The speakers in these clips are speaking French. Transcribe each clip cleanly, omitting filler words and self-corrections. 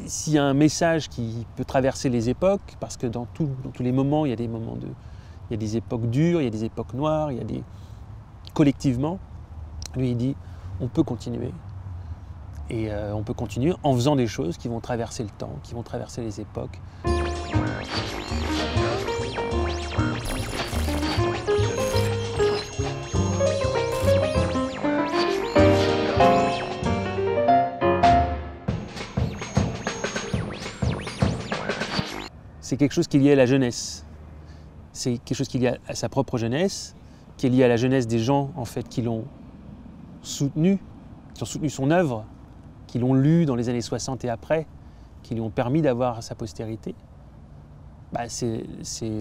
s'il y a un message qui peut traverser les époques, parce que dans tous les moments, il y a des moments il y a des époques dures, il y a des époques noires, il y a des... Collectivement, lui il dit, on peut continuer. Et on peut continuer en faisant des choses qui vont traverser le temps, qui vont traverser les époques. C'est quelque chose qui est lié à la jeunesse. C'est quelque chose qui est lié à sa propre jeunesse, qui est lié à la jeunesse des gens en fait, qui l'ont soutenu, qui ont soutenu son œuvre, qui l'ont lu dans les années 60 et après, qui lui ont permis d'avoir sa postérité. Bah, c'est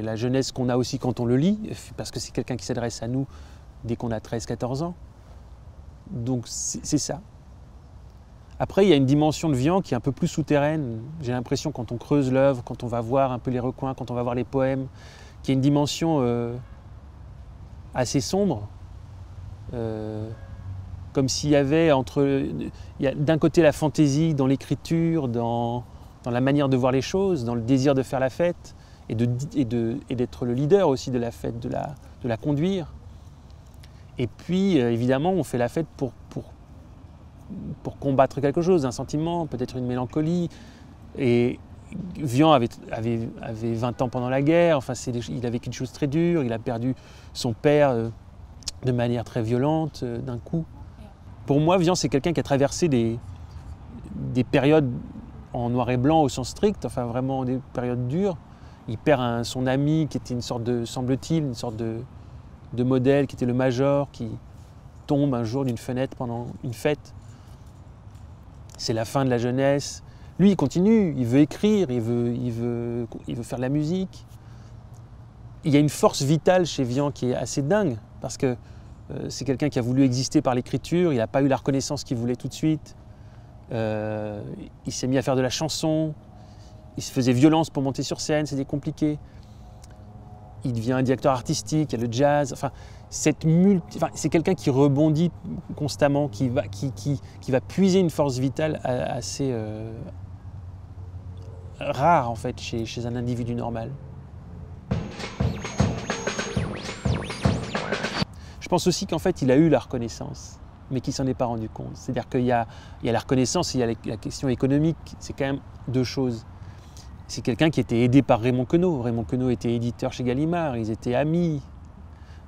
la jeunesse qu'on a aussi quand on le lit, parce que c'est quelqu'un qui s'adresse à nous dès qu'on a 13-14 ans. Donc c'est ça. Après, il y a une dimension de Vian qui est un peu plus souterraine. J'ai l'impression quand on creuse l'œuvre, quand on va voir un peu les recoins, quand on va voir les poèmes, qu'il y a une dimension assez sombre. Comme s'il y avait d'un côté la fantaisie dans l'écriture, dans la manière de voir les choses, dans le désir de faire la fête et d'être le leader aussi de la fête, de la conduire. Et puis évidemment on fait la fête pour combattre quelque chose, un sentiment, peut-être une mélancolie. Et Vian avait 20 ans pendant la guerre, enfin, il a vécu des choses très dures, il a perdu son père de manière très violente d'un coup. Pour moi, Vian, c'est quelqu'un qui a traversé des périodes en noir et blanc au sens strict, enfin vraiment des périodes dures. Il perd son ami qui était une sorte de, semble-t-il, une sorte de modèle, qui était le major, qui tombe un jour d'une fenêtre pendant une fête. C'est la fin de la jeunesse. Lui, il continue, il veut écrire, il veut faire de la musique. Il y a une force vitale chez Vian qui est assez dingue, parce que c'est quelqu'un qui a voulu exister par l'écriture, il n'a pas eu la reconnaissance qu'il voulait tout de suite. Il s'est mis à faire de la chanson, il se faisait violence pour monter sur scène, c'était compliqué. Il devient un directeur artistique, il y a le jazz. Enfin, c'est quelqu'un qui rebondit constamment, qui va puiser une force vitale assez rare en fait chez un individu normal. Je pense aussi qu'en fait il a eu la reconnaissance, mais qu'il ne s'en est pas rendu compte. C'est-à-dire qu'il y a la reconnaissance et il y a la question économique, c'est quand même deux choses. C'est quelqu'un qui était aidé par Raymond Queneau. Raymond Queneau était éditeur chez Gallimard, ils étaient amis.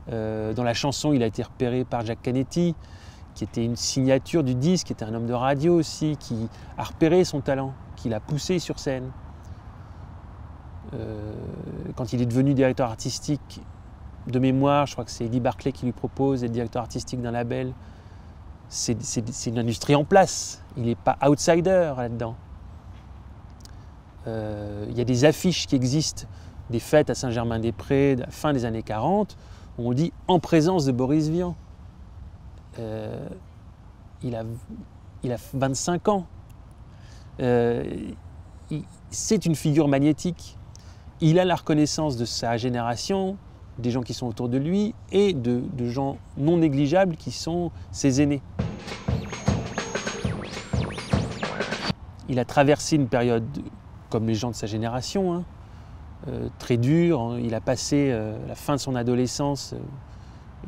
Dans la chanson, il a été repéré par Jacques Canetti, qui était une signature du disque, qui était un homme de radio aussi, qui a repéré son talent, qui l'a poussé sur scène. Quand il est devenu directeur artistique, de mémoire, je crois que c'est Eddie Barclay qui lui propose d'être directeur artistique d'un label. C'est une industrie en place, il n'est pas outsider là-dedans. Il y a des affiches qui existent, des fêtes à Saint-Germain-des-Prés, à la fin des années 40, où on dit « en présence de Boris Vian ». Il a 25 ans. C'est une figure magnétique. Il a la reconnaissance de sa génération, des gens qui sont autour de lui, et de gens non négligeables qui sont ses aînés. Il a traversé une période, comme les gens de sa génération, hein, très dure. Il a passé la fin de son adolescence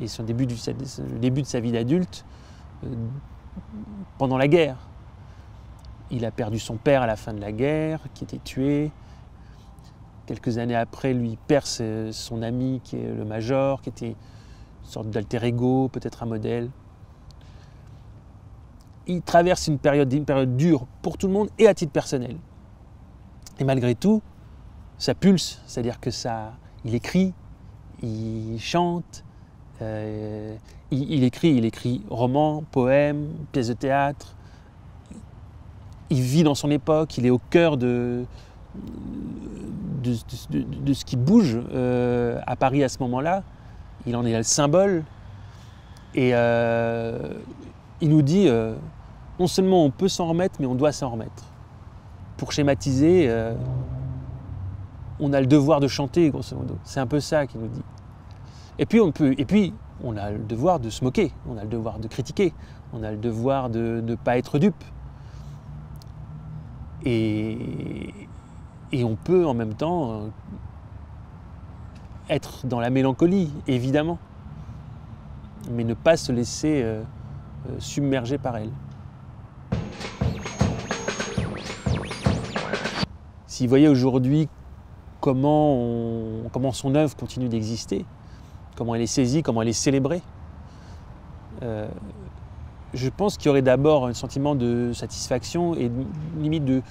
et le début de sa vie d'adulte pendant la guerre. Il a perdu son père à la fin de la guerre, qui était tué. Quelques années après, lui, il perd son ami, qui est le major, qui était une sorte d'alter ego, peut-être un modèle. Il traverse une période dure pour tout le monde et à titre personnel. Et malgré tout, ça pulse, c'est-à-dire que il écrit, il chante, il écrit romans, poèmes, pièces de théâtre. Il vit dans son époque, il est au cœur de ce qui bouge à Paris à ce moment-là. Il en est le symbole. Et il nous dit, non seulement on peut s'en remettre, mais on doit s'en remettre. Pour schématiser, on a le devoir de chanter, grosso modo. C'est un peu ça qu'il nous dit. Et puis on a le devoir de se moquer, on a le devoir de critiquer, on a le devoir de ne pas être dupe. Et on peut en même temps être dans la mélancolie, évidemment, mais ne pas se laisser submerger par elle. Si vous voyez aujourd'hui comment son œuvre continue d'exister, comment elle est saisie, comment elle est célébrée, je pense qu'il y aurait d'abord un sentiment de satisfaction et limite de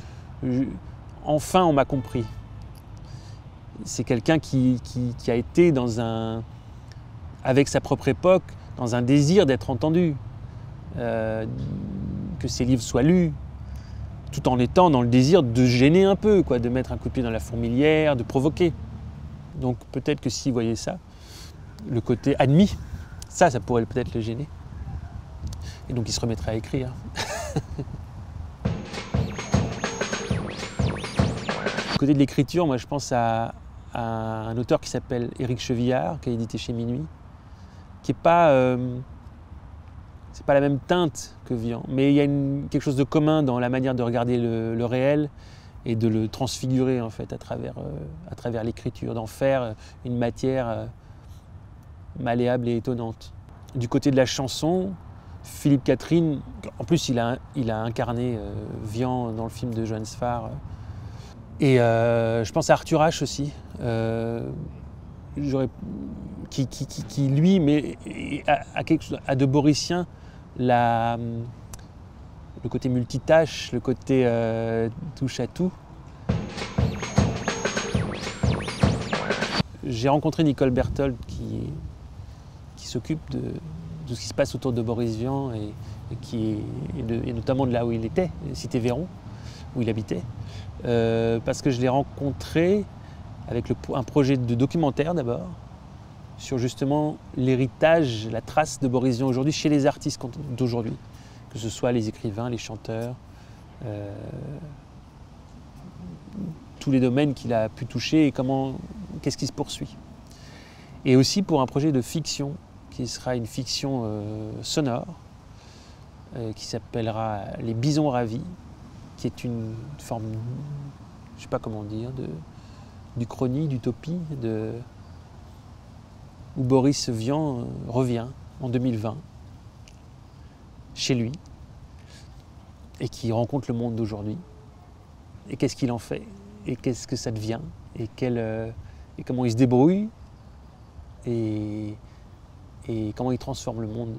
enfin on m'a compris. C'est quelqu'un qui a été avec sa propre époque, dans un désir d'être entendu, que ses livres soient lus, tout en étant dans le désir de gêner un peu, quoi, de mettre un coup de pied dans la fourmilière, de provoquer. Donc peut-être que s'il voyait ça, le côté admis, ça pourrait peut-être le gêner. Et donc il se remettrait à écrire. Du côté de l'écriture, moi je pense à un auteur qui s'appelle Éric Chevillard, qui a édité chez Minuit, qui n'est pas... c'est pas la même teinte que Vian, mais il y a quelque chose de commun dans la manière de regarder le réel et de le transfigurer en fait à travers l'écriture, d'en faire une matière malléable et étonnante. Du côté de la chanson, Philippe Catherine, en plus il a incarné Vian dans le film de Johannes Farr. Et je pense à Arthur H aussi, qui lui, mais a de Borisien le côté multitâche, le côté touche à tout. J'ai rencontré Nicole Berthold qui s'occupe de ce qui se passe autour de Boris Vian et notamment de là où il était, Cité Véron, où il habitait, parce que je l'ai rencontré avec un projet de documentaire d'abord, sur justement l'héritage, la trace de Boris Vian aujourd'hui chez les artistes d'aujourd'hui, que ce soit les écrivains, les chanteurs, tous les domaines qu'il a pu toucher et qu'est-ce qui se poursuit. Et aussi pour un projet de fiction, qui sera une fiction sonore, qui s'appellera Les Bisons Ravis, qui est une forme, je ne sais pas comment dire, d'uchronie, d'utopie, où Boris Vian revient en 2020 chez lui et qui rencontre le monde d'aujourd'hui. Et qu'est-ce qu'il en fait? Et qu'est-ce que ça devient? Et comment il se débrouille? Et comment il transforme le monde?